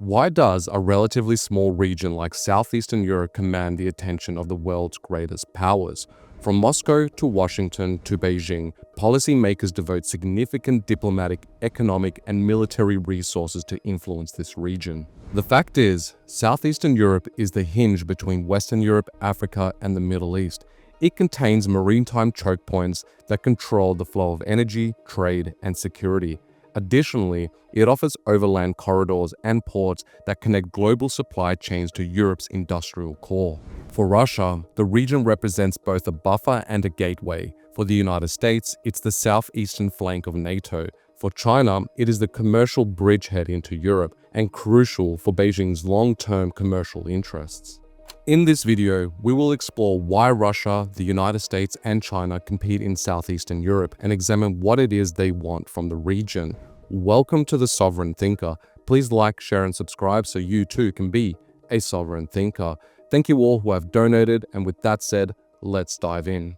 Why does a relatively small region like Southeastern Europe command the attention of the world's greatest powers? From Moscow to Washington to Beijing, policymakers devote significant diplomatic, economic, and military resources to influence this region. The fact is, Southeastern Europe is the hinge between Western Europe, Africa, and the Middle East. It contains maritime chokepoints that control the flow of energy, trade, and security. Additionally, it offers overland corridors and ports that connect global supply chains to Europe's industrial core. For Russia, the region represents both a buffer and a gateway. For the United States, it's the southeastern flank of NATO. For China, it is the commercial bridgehead into Europe and crucial for Beijing's long-term commercial interests. In this video, we will explore why Russia, the United States, and China compete in Southeastern Europe and examine what it is they want from the region. Welcome to The Sovereign Thinker. Please like, share, and subscribe so you too can be a sovereign thinker. Thank you all who have donated, and with that said, let's dive in.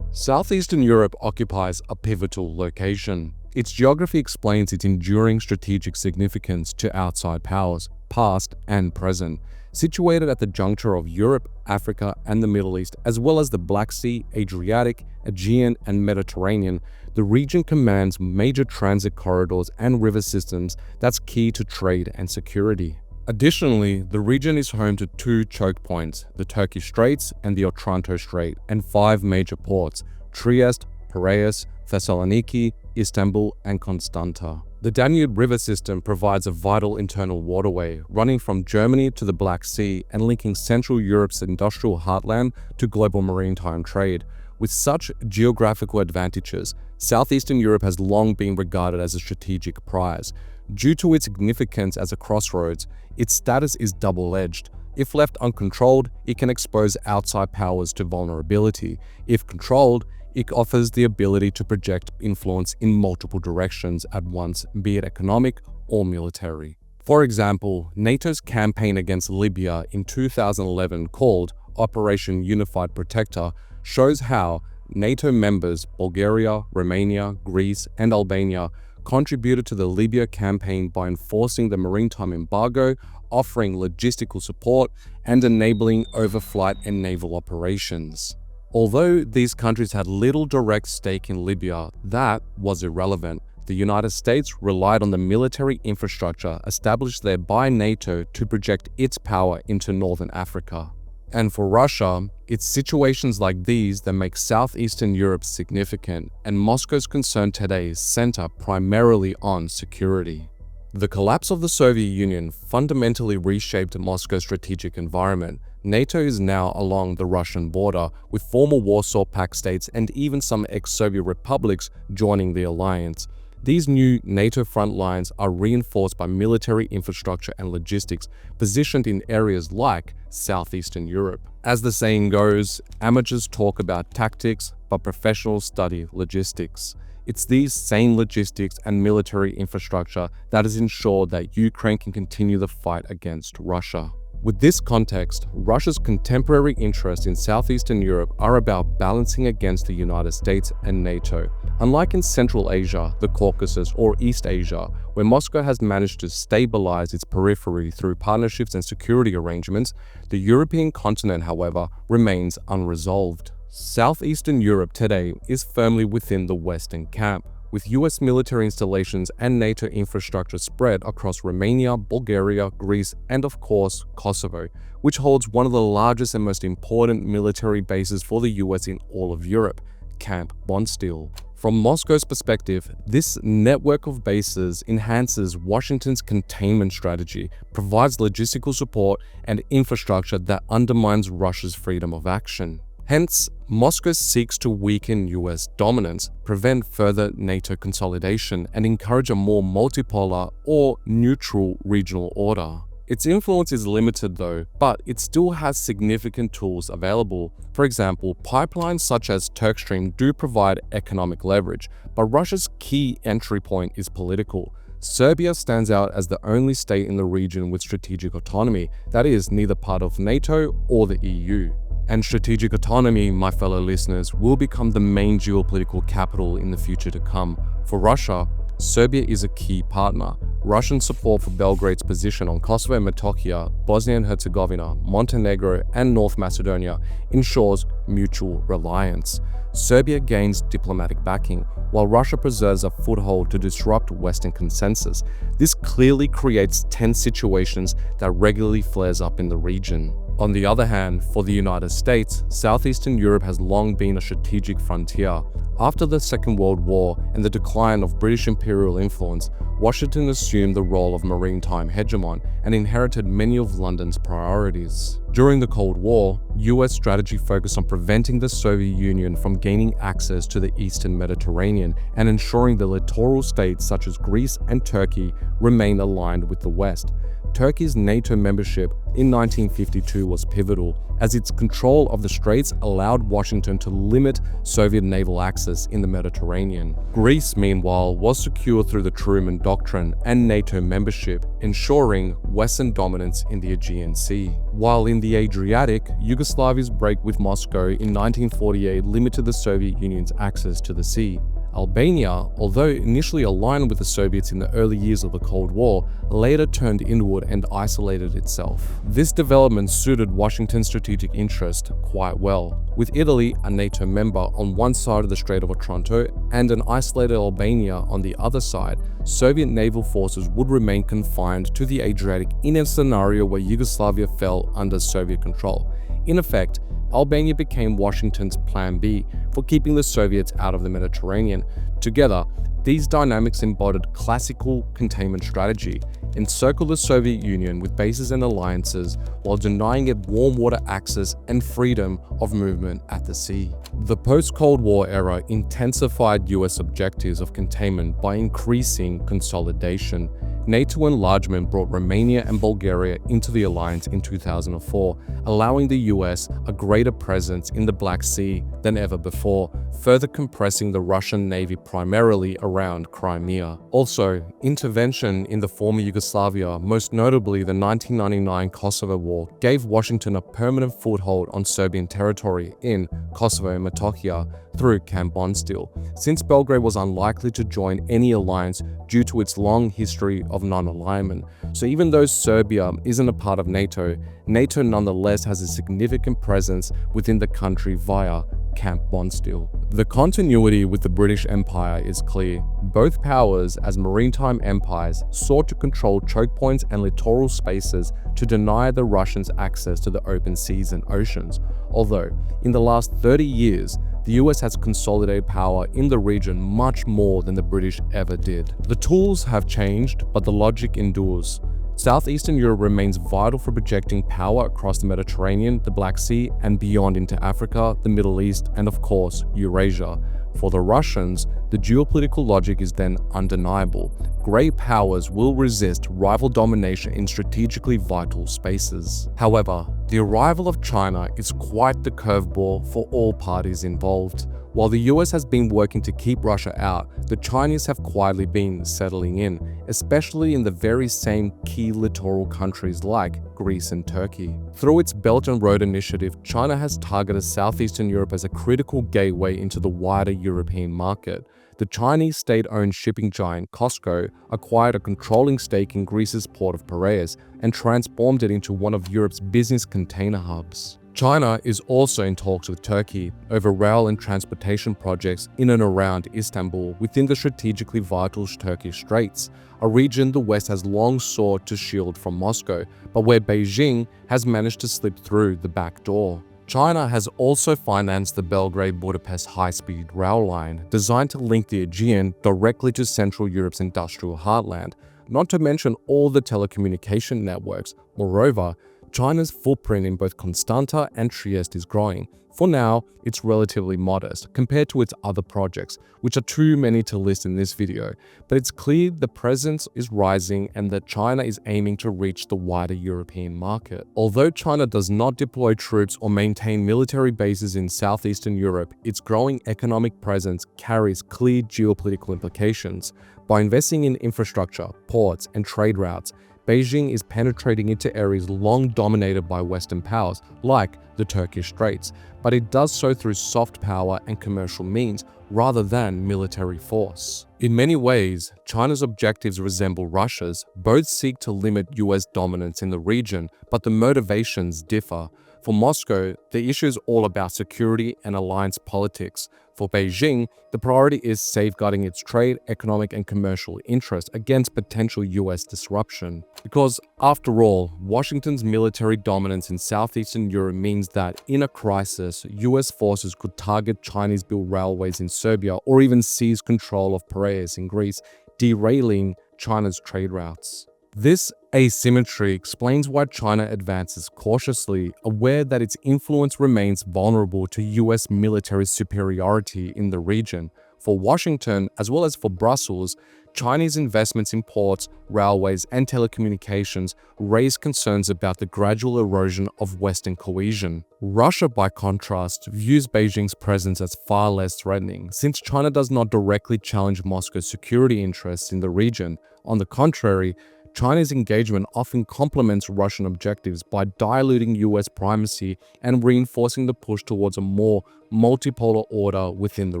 Southeastern Europe occupies a pivotal location. Its geography explains its enduring strategic significance to outside powers, past and present. Situated at the juncture of Europe, Africa, and the Middle East, as well as the Black Sea, Adriatic, Aegean, and Mediterranean, the region commands major transit corridors and river systems that's key to trade and security. Additionally, the region is home to two choke points, the Turkish Straits and the Otranto Strait, and 5 major ports, Trieste, Piraeus, Thessaloniki, Istanbul, and Constanta. The Danube River system provides a vital internal waterway running from Germany to the Black Sea and linking Central Europe's industrial heartland to global maritime trade. With such geographical advantages, Southeastern Europe has long been regarded as a strategic prize. Due to its significance as a crossroads, its status is double-edged. If left uncontrolled, it can expose outside powers to vulnerability. If controlled, it offers the ability to project influence in multiple directions at once, be it economic or military. For example, NATO's campaign against Libya in 2011, called Operation Unified Protector, shows how NATO members Bulgaria, Romania, Greece, and Albania contributed to the Libya campaign by enforcing the maritime embargo, offering logistical support, and enabling overflight and naval operations. Although these countries had little direct stake in Libya, that was irrelevant. The United States relied on the military infrastructure established there by NATO to project its power into northern Africa. And for Russia, it's situations like these that make Southeastern Europe significant, and Moscow's concern today center primarily on security. The collapse of the Soviet Union fundamentally reshaped Moscow's strategic environment. NATO is now along the Russian border, with former Warsaw Pact states and even some ex-Soviet republics joining the alliance. These new NATO front lines are reinforced by military infrastructure and logistics positioned in areas like Southeastern Europe. As the saying goes, amateurs talk about tactics, but professionals study logistics. It's these same logistics and military infrastructure that has ensured that Ukraine can continue the fight against Russia. With this context, Russia's contemporary interests in Southeastern Europe are about balancing against the United States and NATO. Unlike in Central Asia, the Caucasus, or East Asia, where Moscow has managed to stabilize its periphery through partnerships and security arrangements, the European continent, however, remains unresolved. Southeastern Europe today is firmly within the Western camp, with US military installations and NATO infrastructure spread across Romania, Bulgaria, Greece, and of course, Kosovo, which holds one of the largest and most important military bases for the US in all of Europe, Camp Bondsteel. From Moscow's perspective, this network of bases enhances Washington's containment strategy, provides logistical support and infrastructure that undermines Russia's freedom of action. Hence, Moscow seeks to weaken US dominance, prevent further NATO consolidation, and encourage a more multipolar or neutral regional order. Its influence is limited though, but it still has significant tools available. For example, pipelines such as Turkstream do provide economic leverage, but Russia's key entry point is political. Serbia stands out as the only state in the region with strategic autonomy, that is, neither part of NATO or the EU. And strategic autonomy, my fellow listeners, will become the main geopolitical capital in the future to come. For Russia, Serbia is a key partner. Russian support for Belgrade's position on Kosovo and Metohija, Bosnia and Herzegovina, Montenegro, and North Macedonia ensures mutual reliance. Serbia gains diplomatic backing, while Russia preserves a foothold to disrupt Western consensus. This clearly creates tense situations that regularly flares up in the region. On the other hand, for the United States, Southeastern Europe has long been a strategic frontier. After the Second World War and the decline of British imperial influence, Washington assumed the role of maritime hegemon and inherited many of London's priorities. During the Cold War, US strategy focused on preventing the Soviet Union from gaining access to the Eastern Mediterranean and ensuring the littoral states such as Greece and Turkey remain aligned with the West. Turkey's NATO membership in 1952 was pivotal, as its control of the Straits allowed Washington to limit Soviet naval access in the Mediterranean. Greece, meanwhile, was secure through the Truman Doctrine and NATO membership, ensuring Western dominance in the Aegean Sea. While in the Adriatic, Yugoslavia's break with Moscow in 1948 limited the Soviet Union's access to the sea. Albania, although initially aligned with the Soviets in the early years of the Cold War, later turned inward and isolated itself. This development suited Washington's strategic interest quite well, with Italy, a NATO member, on one side of the Strait of Otranto and an isolated Albania on the other side. Soviet naval forces would remain confined to the Adriatic in a scenario where Yugoslavia fell under Soviet control. In effect, Albania became Washington's Plan B for keeping the Soviets out of the Mediterranean. Together, these dynamics embodied classical containment strategy: encircle the Soviet Union with bases and alliances while denying it warm water access and freedom of movement at the sea. The post-Cold War era intensified US objectives of containment by increasing consolidation. NATO enlargement brought Romania and Bulgaria into the alliance in 2004, allowing the US a greater presence in the Black Sea than ever before, further compressing the Russian Navy primarily around Crimea. Also, intervention in the former Yugoslavia, most notably the 1999 Kosovo War, gave Washington a permanent foothold on Serbian territory in Kosovo and Metohija through Camp Bondsteel, since Belgrade was unlikely to join any alliance due to its long history of non-alignment. So even though Serbia isn't a part of NATO, NATO nonetheless has a significant presence within the country via Camp Bondsteel. The continuity with the British Empire is clear. Both powers, as maritime empires, sought to control chokepoints and littoral spaces to deny the Russians access to the open seas and oceans. Although, in the last 30 years, the US has consolidated power in the region much more than the British ever did. The tools have changed, but the logic endures. Southeastern Europe remains vital for projecting power across the Mediterranean, the Black Sea, and beyond into Africa, the Middle East, and of course, Eurasia. For the Russians, the geopolitical logic is then undeniable. Great powers will resist rival domination in strategically vital spaces. However, the arrival of China is quite the curveball for all parties involved. While the US has been working to keep Russia out, the Chinese have quietly been settling in, especially in the very same key littoral countries like Greece and Turkey. Through its Belt and Road Initiative, China has targeted Southeastern Europe as a critical gateway into the wider European market. The Chinese state-owned shipping giant COSCO acquired a controlling stake in Greece's port of Piraeus and transformed it into one of Europe's business container hubs. China is also in talks with Turkey over rail and transportation projects in and around Istanbul within the strategically vital Turkish Straits, a region the West has long sought to shield from Moscow, but where Beijing has managed to slip through the back door. China has also financed the Belgrade-Budapest high-speed rail line, designed to link the Aegean directly to Central Europe's industrial heartland, not to mention all the telecommunication networks. Moreover, China's footprint in both Constanta and Trieste is growing. For now, it's relatively modest compared to its other projects, which are too many to list in this video, but it's clear the presence is rising and that China is aiming to reach the wider European market. Although China does not deploy troops or maintain military bases in Southeastern Europe, its growing economic presence carries clear geopolitical implications. By investing in infrastructure, ports, and trade routes, Beijing is penetrating into areas long dominated by Western powers, like the Turkish Straits, but it does so through soft power and commercial means rather than military force. In many ways, China's objectives resemble Russia's. Both seek to limit US dominance in the region, but the motivations differ. For Moscow, the issue is all about security and alliance politics. For Beijing, the priority is safeguarding its trade, economic, and commercial interests against potential US disruption. Because, after all, Washington's military dominance in Southeastern Europe means that, in a crisis, US forces could target Chinese-built railways in Serbia or even seize control of Piraeus in Greece, derailing China's trade routes. This asymmetry explains why China advances cautiously, aware that its influence remains vulnerable to US military superiority in the region. For Washington, as well as for Brussels, Chinese investments in ports, railways, and telecommunications raise concerns about the gradual erosion of Western cohesion. Russia, by contrast, views Beijing's presence as far less threatening, since China does not directly challenge Moscow's security interests in the region. On the contrary, China's engagement often complements Russian objectives by diluting US primacy and reinforcing the push towards a more multipolar order within the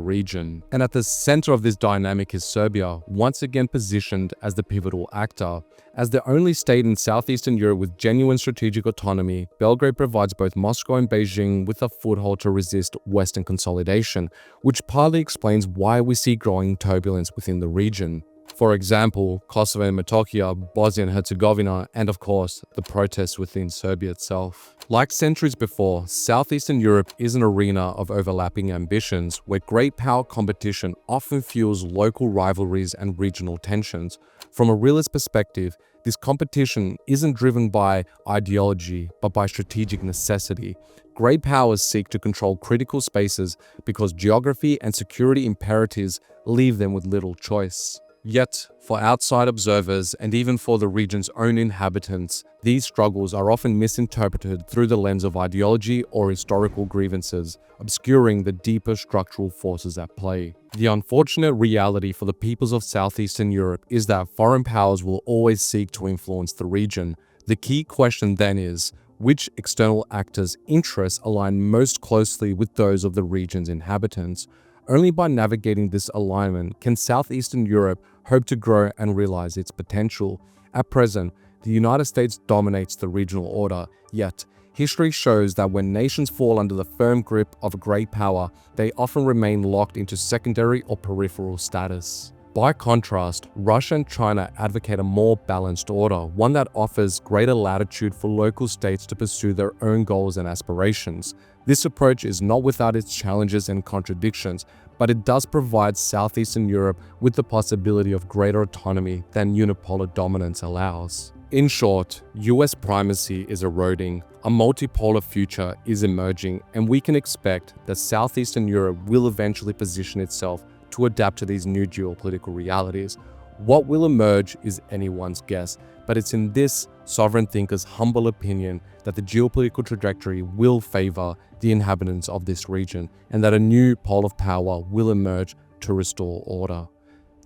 region. And at the center of this dynamic is Serbia, once again positioned as the pivotal actor. As the only state in Southeastern Europe with genuine strategic autonomy, Belgrade provides both Moscow and Beijing with a foothold to resist Western consolidation, which partly explains why we see growing turbulence within the region. For example, Kosovo and Metohija, Bosnia and Herzegovina, and of course, the protests within Serbia itself. Like centuries before, Southeastern Europe is an arena of overlapping ambitions where great power competition often fuels local rivalries and regional tensions. From a realist perspective, this competition isn't driven by ideology, but by strategic necessity. Great powers seek to control critical spaces because geography and security imperatives leave them with little choice. Yet, for outside observers and even for the region's own inhabitants, these struggles are often misinterpreted through the lens of ideology or historical grievances, obscuring the deeper structural forces at play. The unfortunate reality for the peoples of Southeastern Europe is that foreign powers will always seek to influence the region. The key question then is, which external actors' interests align most closely with those of the region's inhabitants? Only by navigating this alignment can Southeastern Europe hope to grow and realize its potential. At present, the United States dominates the regional order, yet history shows that when nations fall under the firm grip of a great power, they often remain locked into secondary or peripheral status. By contrast, Russia and China advocate a more balanced order, one that offers greater latitude for local states to pursue their own goals and aspirations. This approach is not without its challenges and contradictions, but it does provide Southeastern Europe with the possibility of greater autonomy than unipolar dominance allows. In short, US primacy is eroding, a multipolar future is emerging, and we can expect that Southeastern Europe will eventually position itself to adapt to these new geopolitical realities. What will emerge is anyone's guess, but it's in this sovereign thinker's humble opinion that the geopolitical trajectory will favor the inhabitants of this region and that a new pole of power will emerge to restore order.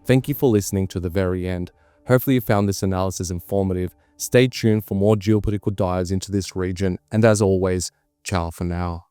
Thank you for listening to the very end. Hopefully you found this analysis informative. Stay tuned for more geopolitical dives into this region, and as always, ciao for now.